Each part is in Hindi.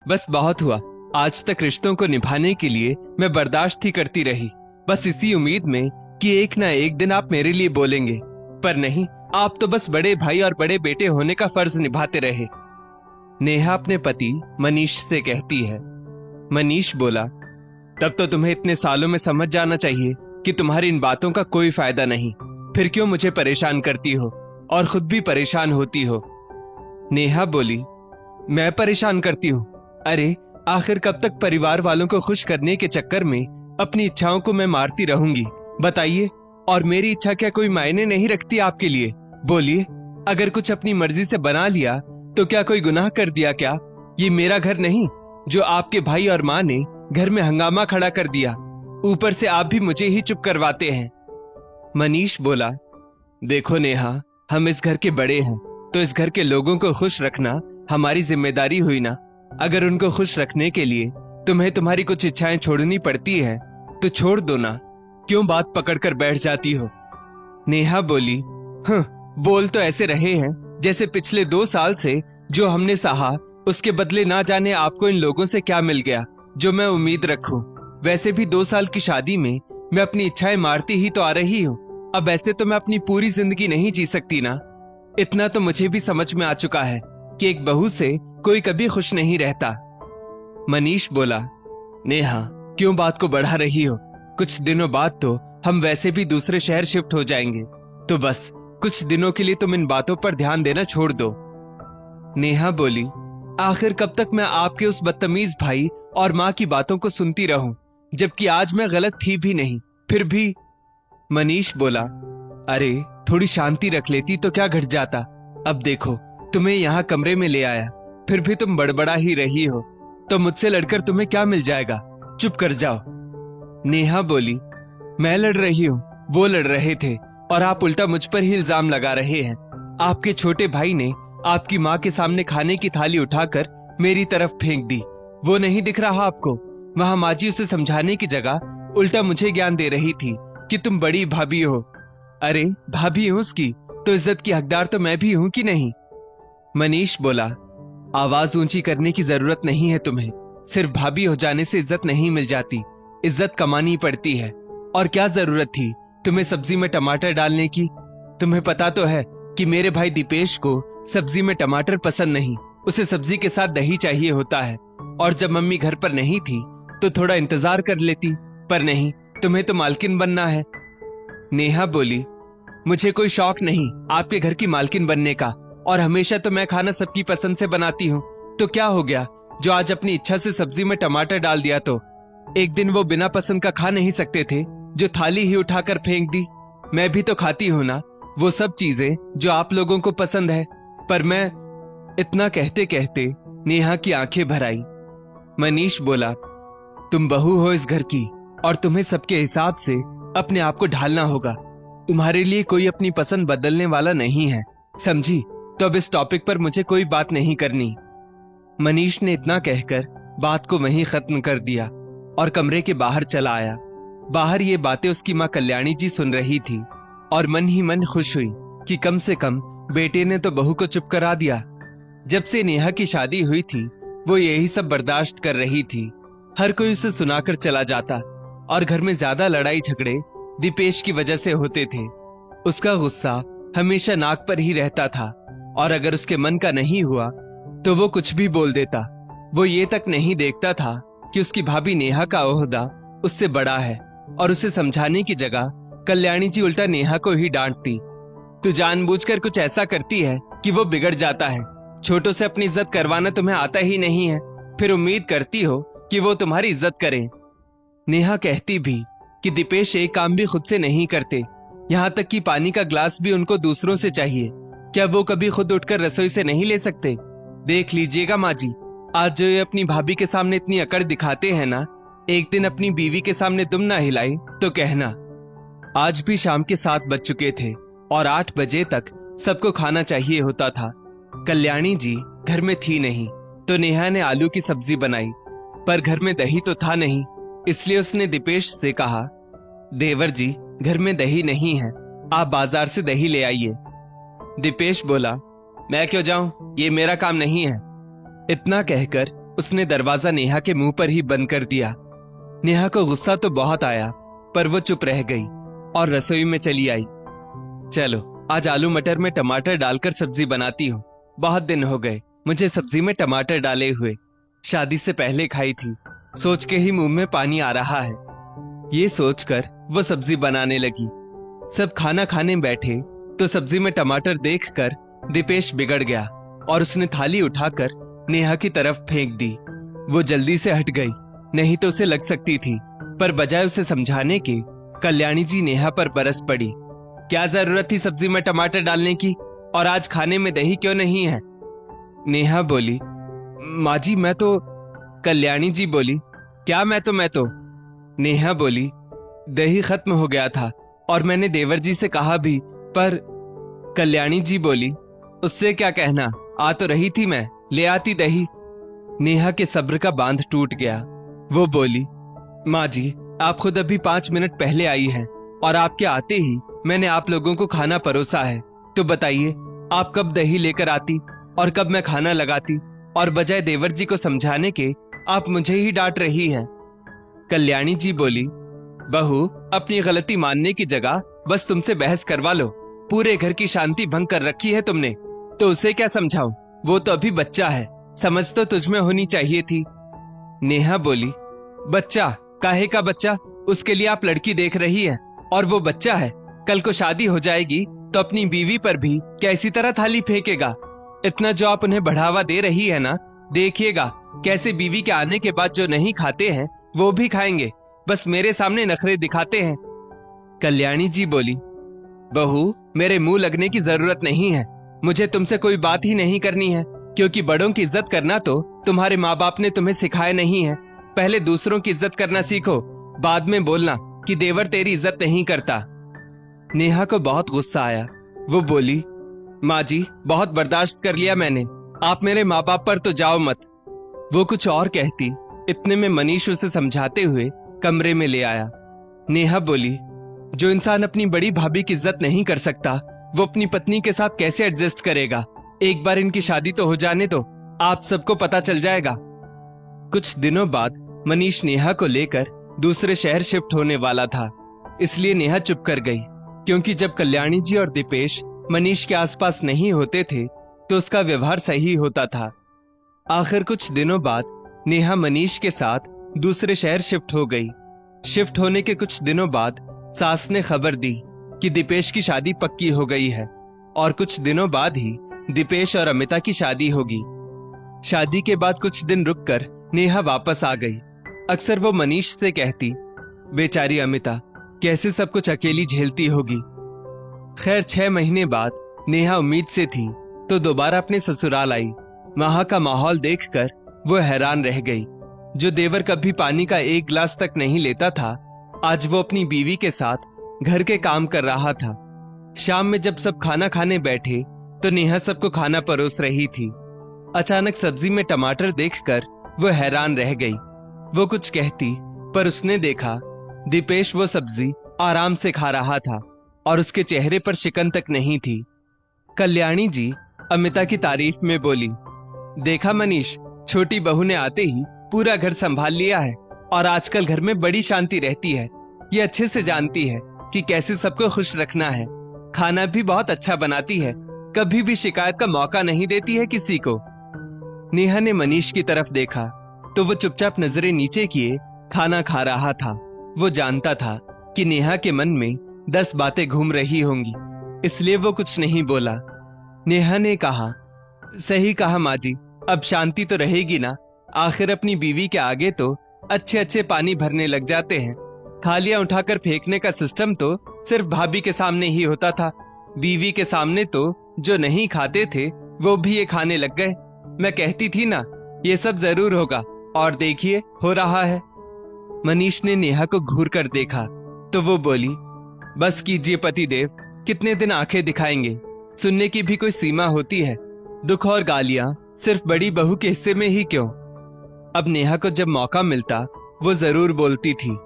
बस बहुत हुआ। आज तक रिश्तों को निभाने के लिए मैं बर्दाश्त ही करती रही, बस इसी उम्मीद में कि एक ना एक दिन आप मेरे लिए बोलेंगे। पर नहीं, आप तो बस बड़े भाई और बड़े बेटे होने का फर्ज निभाते रहे। नेहा अपने पति मनीष से कहती है। मनीष बोला, तब तो तुम्हें इतने सालों में समझ जाना चाहिए कि तुम्हारी इन बातों का कोई फायदा नहीं। फिर क्यों मुझे परेशान करती हो और खुद भी परेशान होती हो? नेहा बोली, मैं परेशान करती हूँ? अरे आखिर कब तक परिवार वालों को खुश करने के चक्कर में अपनी इच्छाओं को मैं मारती रहूंगी, बताइए। और मेरी इच्छा क्या कोई मायने नहीं रखती आपके लिए? बोलिए, अगर कुछ अपनी मर्जी से बना लिया तो क्या कोई गुनाह कर दिया क्या? ये मेरा घर नहीं जो आपके भाई और माँ ने घर में हंगामा खड़ा कर दिया। ऊपर से आप भी मुझे ही चुप करवाते हैं। मनीष बोला, देखो नेहा, हम इस घर के बड़े हैं तो इस घर के लोगों को खुश रखना हमारी जिम्मेदारी हुई ना। अगर उनको खुश रखने के लिए तुम्हें तुम्हारी कुछ इच्छाएं छोड़नी पड़ती हैं तो छोड़ दो ना, क्यों बात पकड़कर बैठ जाती हो? नेहा बोली, बोल तो ऐसे रहे हैं जैसे पिछले 2 साल से जो हमने सहा उसके बदले ना जाने आपको इन लोगों से क्या मिल गया जो मैं उम्मीद रखूं। वैसे भी 2 साल की शादी में मैं अपनी इच्छाएं मारती ही तो आ रही हूँ। अब ऐसे तो मैं अपनी पूरी जिंदगी नहीं जी सकती ना। इतना तो मुझे भी समझ में आ चुका है कि एक बहू से कोई कभी खुश नहीं रहता। मनीष बोला, नेहा क्यों बात को बढ़ा रही हो? कुछ दिनों बाद तो हम वैसे भी दूसरे शहर शिफ्ट हो जाएंगे, तो बस कुछ दिनों के लिए तुम इन बातों पर ध्यान देना छोड़ दो। नेहा बोली, आखिर कब तक मैं आपके उस बदतमीज भाई और माँ की बातों को सुनती रहूं, जबकि आज मैं गलत थी भी नहीं, फिर भी। मनीष बोला, अरे थोड़ी शांति रख लेती तो क्या घट जाता। अब देखो, तुम्हें यहाँ कमरे में ले आया, फिर भी तुम बड़बड़ा ही रही हो, तो मुझसे लड़कर तुम्हें क्या मिल जाएगा? चुप कर जाओ। नेहा बोली, मैं लड़ रही हूँ? वो लड़ रहे थे और आप उल्टा मुझ पर ही इल्जाम लगा रहे हैं। आपके छोटे भाई ने आपकी माँ के सामने खाने की थाली उठाकर मेरी तरफ फेंक दी। वो नहीं दिख रहा आपको? वहां माँ जी उसे समझाने की जगह उल्टा मुझे ज्ञान दे रही थी कि तुम बड़ी भाभी हो। अरे भाभी हूं उसकी, तो इज्जत की हकदार तो मैं भी हूं कि नहीं? मनीष बोला, आवाज ऊंची करने की जरूरत नहीं है तुम्हें। सिर्फ भाभी हो जाने से इज्जत नहीं मिल जाती, इज्जत कमानी पड़ती है। और क्या जरूरत थी तुम्हें सब्जी में टमाटर डालने की? तुम्हें पता तो है कि मेरे भाई दीपेश को सब्जी में टमाटर पसंद नहीं, उसे सब्जी के साथ दही चाहिए होता है। और जब मम्मी घर पर नहीं थी तो थोड़ा इंतजार कर लेती, पर नहीं, तुम्हें तो मालकिन बनना है। नेहा बोली, मुझे कोई शौक नहीं आपके घर की मालकिन बनने का, और हमेशा तो मैं खाना सबकी पसंद से बनाती हूँ। तो क्या हो गया जो आज अपनी इच्छा से सब्जी में टमाटर डाल दिया? तो एक दिन वो बिना पसंद का खा नहीं सकते थे जो थाली ही उठाकर फेंक दी? मैं भी तो खाती हूँ ना वो सब चीजें जो आप लोगों को पसंद है। पर मैं। इतना कहते कहते नेहा की आंखें भर आई। मनीष बोला, तुम बहू हो इस घर की और तुम्हें सबके हिसाब से अपने आप को ढालना होगा। तुम्हारे लिए कोई अपनी पसंद बदलने वाला नहीं है, समझी? तो अब इस टॉपिक पर मुझे कोई बात नहीं करनी। मनीष ने इतना कहकर बात को वहीं खत्म कर दिया और कमरे के बाहर चला आया। बाहर ये बातें उसकी माँ कल्याणी जी सुन रही थी और मन ही मन खुश हुई कि कम से कम बेटे ने तो बहू को चुप करा दिया। जब से नेहा की शादी हुई थी वो यही सब बर्दाश्त कर रही थी। हर कोई उसे सुनाकर चला जाता और घर में ज्यादा लड़ाई झगड़े दीपेश की वजह से होते थे। उसका गुस्सा हमेशा नाक पर ही रहता था और अगर उसके मन का नहीं हुआ तो वो कुछ भी बोल देता। वो ये तक नहीं देखता था कि उसकी भाभी नेहा का ओहदा उससे बड़ा है और उसे समझाने की जगह कल्याणी जी उल्टा नेहा को ही डांटती। तू जानबूझकर कुछ ऐसा करती है कि वो बिगड़ जाता है। छोटों से अपनी इज्जत करवाना तुम्हें आता ही नहीं है, फिर उम्मीद करती हो कि वो तुम्हारी इज्जत करें। नेहा कहती भी कि दीपेश एक काम भी खुद से नहीं करते, यहाँ तक कि पानी का ग्लास भी उनको दूसरों से चाहिए। क्या वो कभी खुद उठकर रसोई से नहीं ले सकते? देख लीजिएगा माँ जी, आज जो ये अपनी भाभी के सामने इतनी अकड़ दिखाते हैं ना, एक दिन अपनी बीवी के सामने तुम ना हिलाई तो कहना। आज भी शाम के 7 बज चुके थे और 8 बजे तक सबको खाना चाहिए होता था। कल्याणी जी घर में थी नहीं तो नेहा ने आलू की सब्जी बनाई, पर घर में दही तो था नहीं, इसलिए उसने दीपेश से कहा, देवर जी घर में दही नहीं है, आप बाजार से दही ले आइए। दीपेश बोला, मैं क्यों जाऊं, ये मेरा काम नहीं है। इतना कहकर उसने दरवाजा नेहा के मुंह पर ही बंद कर दिया। नेहा को गुस्सा तो बहुत आया, पर वो चुप रह गई और रसोई में चली आई। चलो आज आलू मटर में टमाटर डालकर सब्जी बनाती हूँ। बहुत दिन हो गए मुझे सब्जी में टमाटर डाले हुए। शादी से पहले खाई थी, सोच के ही मुंह में पानी आ रहा है। ये सोचकर वो सब्जी बनाने लगी। सब खाना खाने बैठे तो सब्जी में टमाटर देखकर दीपेश बिगड़ गया और उसने थाली उठाकर नेहा की तरफ फेंक दी। वो जल्दी से हट गई, नहीं तो उसे लग सकती थी, पर बजाय उसे समझाने के कल्याणी जी नेहा पर बरस पड़ी। क्या जरूरत थी सब्जी में टमाटर डालने की, और आज खाने में दही क्यों नहीं है? नेहा बोली, माँ जी मैं तो। कल्याणी जी बोली, क्या मैं तो। नेहा बोली, दही खत्म हो गया था और मैंने देवर जी से कहा भी, पर। कल्याणी जी बोली, उससे क्या कहना, आ तो रही थी मैं, ले आती दही। नेहा के सब्र का बांध टूट गया। वो बोली, माँ जी आप खुद अभी 5 मिनट पहले आई हैं और आपके आते ही मैंने आप लोगों को खाना परोसा है, तो बताइए आप कब दही लेकर आती और कब मैं खाना लगाती, और बजाय देवर जी को समझाने के आप मुझे ही डांट रही हैं। कल्याणी जी बोली, बहू अपनी गलती मानने की जगह बस तुमसे बहस करवा लो। पूरे घर की शांति भंग कर रखी है तुमने, तो उसे क्या समझाऊं? वो तो अभी बच्चा है, समझ तो तुझमें होनी चाहिए थी। नेहा बोली, बच्चा? काहे का बच्चा? उसके लिए आप लड़की देख रही है और वो बच्चा है। कल को शादी हो जाएगी तो अपनी बीवी पर भी कैसी तरह थाली फेंकेगा? इतना जो आप उन्हें बढ़ावा दे रही है ना, देखिएगा कैसे बीवी के आने के बाद जो नहीं खाते हैं वो भी खाएंगे, बस मेरे सामने नखरे दिखाते हैं। कल्याणी जी बोली, बहू मेरे मुंह लगने की जरूरत नहीं है, मुझे तुमसे कोई बात ही नहीं करनी है, क्योंकि बड़ों की इज्जत करना तो तुम्हारे माँ बाप ने तुम्हें सिखाया नहीं है। पहले दूसरों की इज्जत करना सीखो, बाद में बोलना कि देवर तेरी इज्जत नहीं करता। नेहा को बहुत गुस्सा आया। वो बोली, माँ जी बहुत बर्दाश्त कर लिया मैंने, आप मेरे माँ बाप पर तो जाओ मत। वो कुछ और कहती, इतने में मनीष उसे समझाते हुए कमरे में ले आया। नेहा बोली, जो इंसान अपनी बड़ी भाभी की इज्जत नहीं कर सकता वो अपनी पत्नी के साथ कैसे एडजस्ट करेगा? एक बार इनकी शादी तो हो जाने दो, आप सबको पता चल जाएगा। कुछ दिनों बाद मनीष नेहा को लेकर दूसरे शहर शिफ्ट होने वाला था, इसलिए नेहा चुप कर गई, क्योंकि जब कल्याणी जी और दीपेश मनीष के आसपास नहीं होते थे तो उसका व्यवहार सही होता था। आखिर कुछ दिनों बाद नेहा मनीष के साथ दूसरे शहर शिफ्ट हो गई। शिफ्ट होने के कुछ दिनों बाद सास ने खबर दी कि दीपेश की शादी पक्की हो गई है और कुछ दिनों बाद ही दीपेश और अमिता की शादी होगी। शादी के बाद कुछ दिन रुककर नेहा वापस आ गई। अक्सर वो मनीष से कहती, बेचारी अमिता कैसे सब कुछ अकेली झेलती होगी। खैर 6 महीने बाद नेहा उम्मीद से थी तो दोबारा अपने ससुराल आई। वहां का माहौल देखकर वो हैरान रह गई। जो देवर कभी पानी का 1 गिलास तक नहीं लेता था, आज वो अपनी बीवी के साथ घर के काम कर रहा था। शाम में जब सब खाना खाने बैठे तो नेहा सबको खाना परोस रही थी। अचानक सब्जी में टमाटर देखकर वो हैरान रह गई। वो कुछ कहती, पर उसने देखा दीपेश वो सब्जी आराम से खा रहा था और उसके चेहरे पर शिकन तक नहीं थी। कल्याणी जी अमिता की तारीफ में बोली, देखा मनीष, छोटी बहू ने आते ही पूरा घर संभाल लिया है और आजकल घर में बड़ी शांति रहती है। ये अच्छे से जानती है कि कैसे सबको खुश रखना है। खाना भी बहुत अच्छा बनाती है, कभी भी शिकायत का मौका नहीं देती है किसी को। नेहा ने मनीष की तरफ देखा तो वो चुपचाप नजरें नीचे किए खाना खा रहा था। वो जानता था कि नेहा के मन में 10 बातें घूम रही होंगी, इसलिए वो कुछ नहीं बोला। नेहा ने कहा, सही कहा माँ जी, अब शांति तो रहेगी ना। आखिर अपनी बीवी के आगे तो अच्छे अच्छे पानी भरने लग जाते हैं। थालियां उठाकर फेंकने का सिस्टम तो सिर्फ भाभी के सामने ही होता था। बीवी के सामने तो जो नहीं खाते थे वो भी ये खाने लग गए। मैं कहती थी ना ये सब जरूर होगा, और देखिए हो रहा है। मनीष ने नेहा को घूर कर देखा तो वो बोली, बस कीजिए पतिदेव, कितने दिन आंखें दिखाएंगे? सुनने की भी कोई सीमा होती है। दुख और गालियां सिर्फ बड़ी बहू के हिस्से में ही क्यों? अब नेहा को जब मौका मिलता वो जरूर बोलती थी।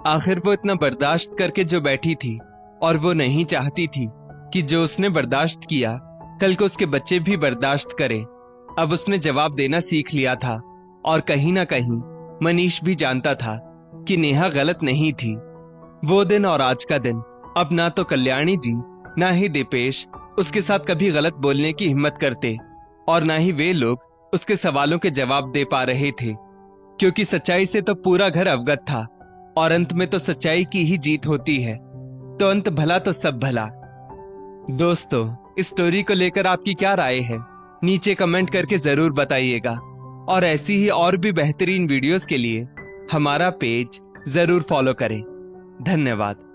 आखिर वो इतना बर्दाश्त करके जो बैठी थी, और वो नहीं चाहती थी कि जो उसने बर्दाश्त किया कल को उसके बच्चे भी बर्दाश्त करें। अब उसने जवाब देना सीख लिया था। और कहीं ना कहीं मनीष भी जानता था कि नेहा गलत नहीं थी। वो दिन और आज का दिन अब ना तो कल्याणी जी ना ही दीपेश उसके साथ कभी गलत बोलने की हिम्मत करते और ना ही वे लोग उसके सवालों के जवाब दे पा रहे थे, क्योंकि सच्चाई से तो पूरा घर अवगत था और अंत में तो सच्चाई की ही जीत होती है। तो अंत भला तो सब भला। दोस्तों, इस स्टोरी को लेकर आपकी क्या राय है, नीचे कमेंट करके जरूर बताइएगा। और ऐसी ही और भी बेहतरीन वीडियोस के लिए हमारा पेज जरूर फॉलो करें। धन्यवाद।